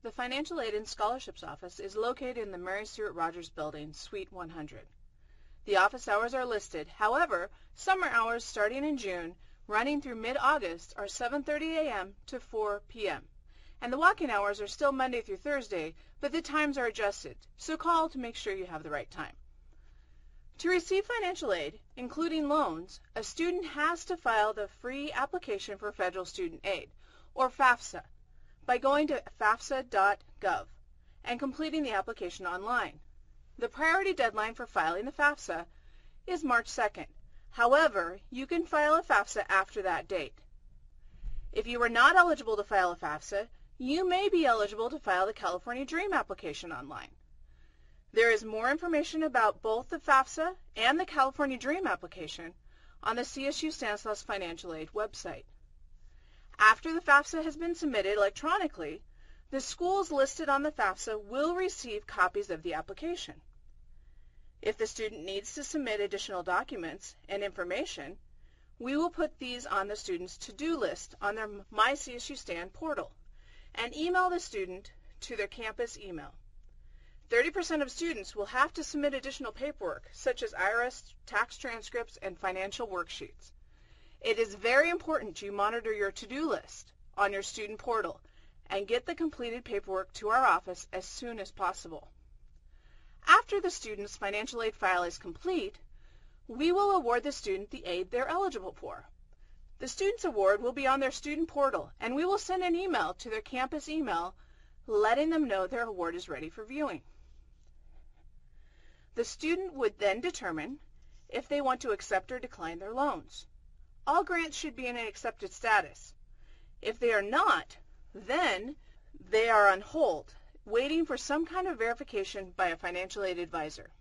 The Financial Aid and Scholarships Office is located in the Mary Stuart Rogers Building, Suite 100. The office hours are listed. However, summer hours starting in June, running through mid-August, are 7:30 a.m. to 4 p.m. And the walk-in hours are still Monday through Thursday, but the times are adjusted, so call to make sure you have the right time. To receive financial aid, including loans, a student has to file the free application for federal student aid, or FAFSA, by going to FAFSA.gov and completing the application online. The priority deadline for filing the FAFSA is March 2nd. However, you can file a FAFSA after that date. If you are not eligible to file a FAFSA, you may be eligible to file the California Dream application online. There is more information about both the FAFSA and the California Dream application on the CSU Stanislaus Financial Aid website. After the FAFSA has been submitted electronically, the schools listed on the FAFSA will receive copies of the application. If the student needs to submit additional documents and information, we will put these on the student's to-do list on their My CSU Stan portal and email the student to their campus email. 30% of students will have to submit additional paperwork, such as IRS tax transcripts and financial worksheets. It is very important you monitor your to-do list on your student portal and get the completed paperwork to our office as soon as possible. After the student's financial aid file is complete, we will award the student the aid they're eligible for. The student's award will be on their student portal, and we will send an email to their campus email letting them know their award is ready for viewing. The student would then determine if they want to accept or decline their loans. All grants should be in an accepted status. If they are not, then they are on hold, waiting for some kind of verification by a financial aid advisor.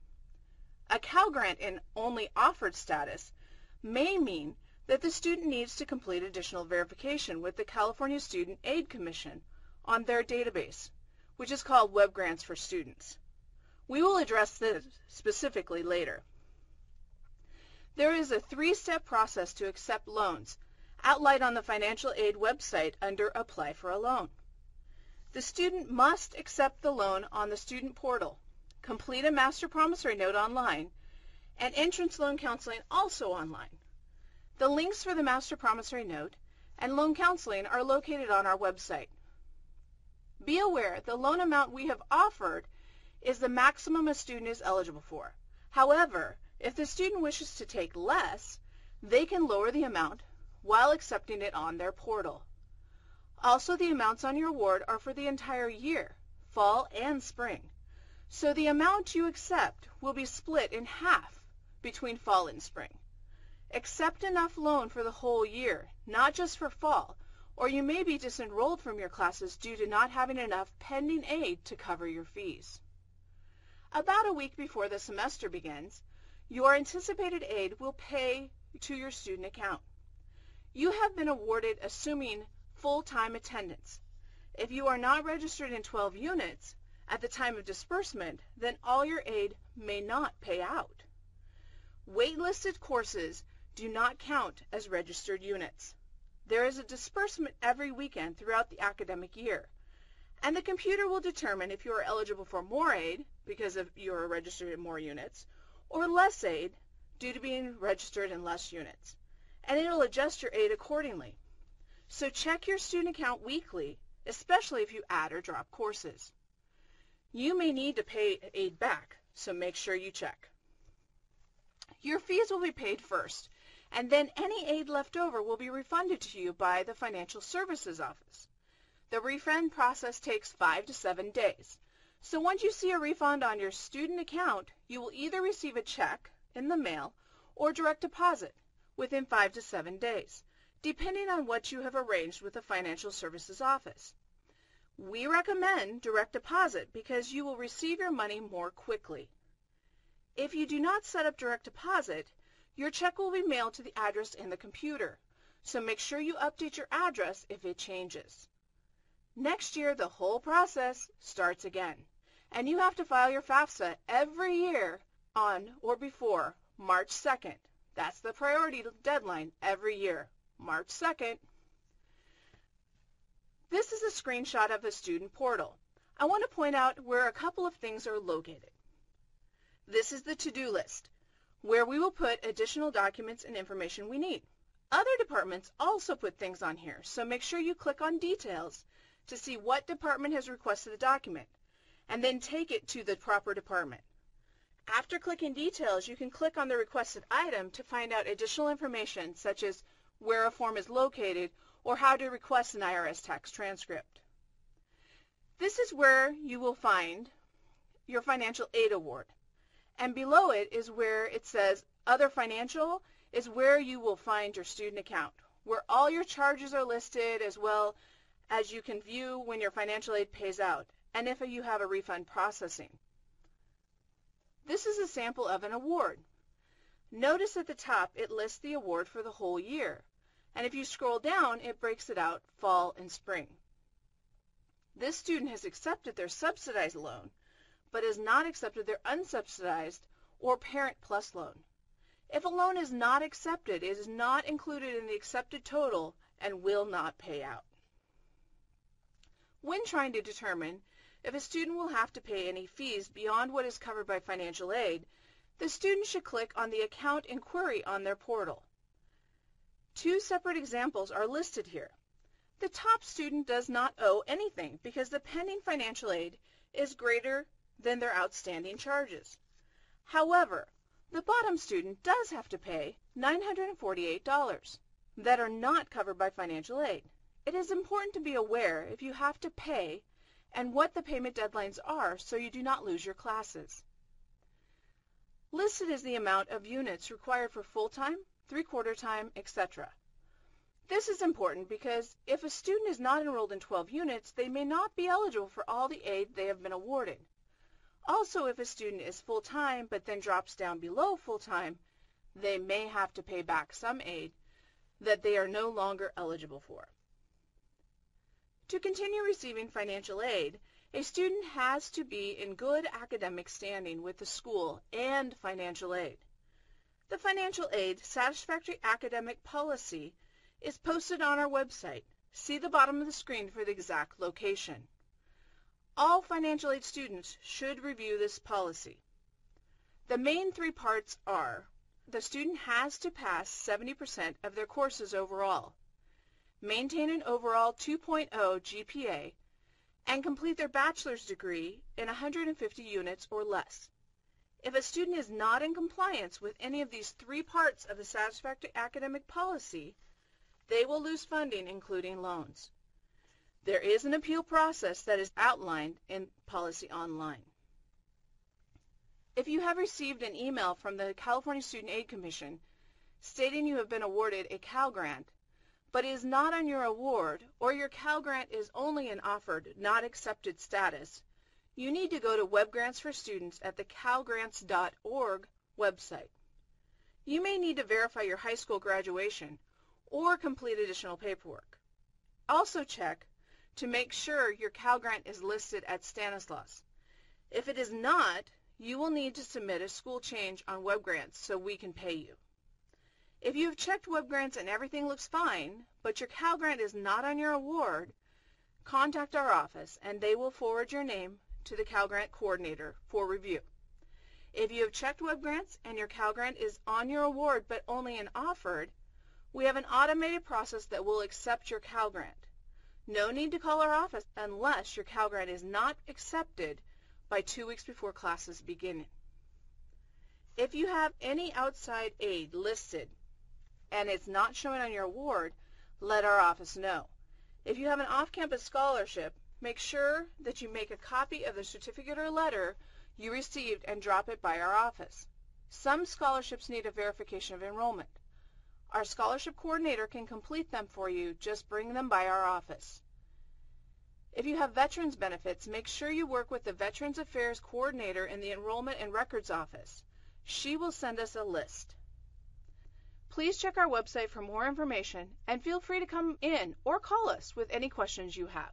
A Cal Grant in only offered status may mean that the student needs to complete additional verification with the California Student Aid Commission on their database, which is called Web Grants for Students. We will address this specifically later. There is a 3-step process to accept loans outlined on the financial aid website under Apply for a Loan. The student must accept the loan on the student portal, complete a master promissory note online, and entrance loan counseling also online. The links for the master promissory note and loan counseling are located on our website. Be aware the loan amount we have offered is the maximum a student is eligible for. However, if the student wishes to take less, they can lower the amount while accepting it on their portal. Also, the amounts on your award are for the entire year, fall and spring. So the amount you accept will be split in half between fall and spring. Accept enough loan for the whole year, not just for fall, or you may be disenrolled from your classes due to not having enough pending aid to cover your fees. About a week before the semester begins, your anticipated aid will pay to your student account. You have been awarded assuming full-time attendance. If you are not registered in 12 units at the time of disbursement, then all your aid may not pay out. Waitlisted courses do not count as registered units. There is a disbursement every weekend throughout the academic year, and the computer will determine if you are eligible for more aid because you are registered in more units, or less aid due to being registered in less units, and it will adjust your aid accordingly. So check your student account weekly, especially if you add or drop courses. You may need to pay aid back, so make sure you check. Your fees will be paid first, and then any aid left over will be refunded to you by the Financial Services Office. The refund process takes 5 to 7 days. So once you see a refund on your student account, you will either receive a check in the mail or direct deposit within 5 to 7 days, depending on what you have arranged with the Financial Services Office. We recommend direct deposit because you will receive your money more quickly. If you do not set up direct deposit, your check will be mailed to the address in the computer, so make sure you update your address if it changes. Next year, the whole process starts again, and you have to file your FAFSA every year on or before March 2nd. That's the priority deadline every year, March 2nd. This is a screenshot of the student portal. I want to point out where a couple of things are located. This is the to-do list, where we will put additional documents and information we need. Other departments also put things on here, so make sure you click on Details to see what department has requested a document, and then take it to the proper department. After clicking Details, you can click on the requested item to find out additional information, such as where a form is located or how to request an IRS tax transcript. This is where you will find your financial aid award. And below it is where it says Other Financial is where you will find your student account, where all your charges are listed, as well as you can view when your financial aid pays out, and if you have a refund processing. This is a sample of an award. Notice at the top it lists the award for the whole year, and if you scroll down, it breaks it out fall and spring. This student has accepted their subsidized loan, but has not accepted their unsubsidized or Parent Plus loan. If a loan is not accepted, it is not included in the accepted total and will not pay out. When trying to determine if a student will have to pay any fees beyond what is covered by financial aid, the student should click on the Account Inquiry on their portal. Two separate examples are listed here. The top student does not owe anything because the pending financial aid is greater than their outstanding charges. However, the bottom student does have to pay $948 that are not covered by financial aid. It is important to be aware if you have to pay and what the payment deadlines are so you do not lose your classes. Listed is the amount of units required for full-time, three-quarter time, etc. This is important because if a student is not enrolled in 12 units, they may not be eligible for all the aid they have been awarded. Also, if a student is full-time but then drops down below full-time, they may have to pay back some aid that they are no longer eligible for. To continue receiving financial aid, a student has to be in good academic standing with the school and financial aid. The financial aid Satisfactory Academic Policy is posted on our website. See the bottom of the screen for the exact location. All financial aid students should review this policy. The main three parts are: the student has to pass 70% of their courses overall, maintain an overall 2.0 GPA, and complete their bachelor's degree in 150 units or less. If a student is not in compliance with any of these three parts of the Satisfactory Academic Policy, they will lose funding, including loans. There is an appeal process that is outlined in Policy Online. If you have received an email from the California Student Aid Commission stating you have been awarded a Cal Grant, but is not on your award, or your Cal Grant is only an offered, not accepted status, you need to go to Web Grants for Students at the calgrants.org website. You may need to verify your high school graduation or complete additional paperwork. Also check to make sure your Cal Grant is listed at Stanislaus. If it is not, you will need to submit a school change on Web Grants so we can pay you. If you have checked Web Grants and everything looks fine, but your Cal Grant is not on your award, contact our office and they will forward your name to the Cal Grant coordinator for review. If you have checked Web Grants and your Cal Grant is on your award but only an offered, we have an automated process that will accept your Cal Grant. No need to call our office unless your Cal Grant is not accepted by 2 weeks before classes begin. If you have any outside aid listed and it's not showing on your award, let our office know. If you have an off-campus scholarship, make sure that you make a copy of the certificate or letter you received and drop it by our office. Some scholarships need a verification of enrollment. Our scholarship coordinator can complete them for you. Just bring them by our office. If you have veterans benefits, make sure you work with the Veterans Affairs coordinator in the Enrollment and Records office. She will send us a list. Please check our website for more information and feel free to come in or call us with any questions you have.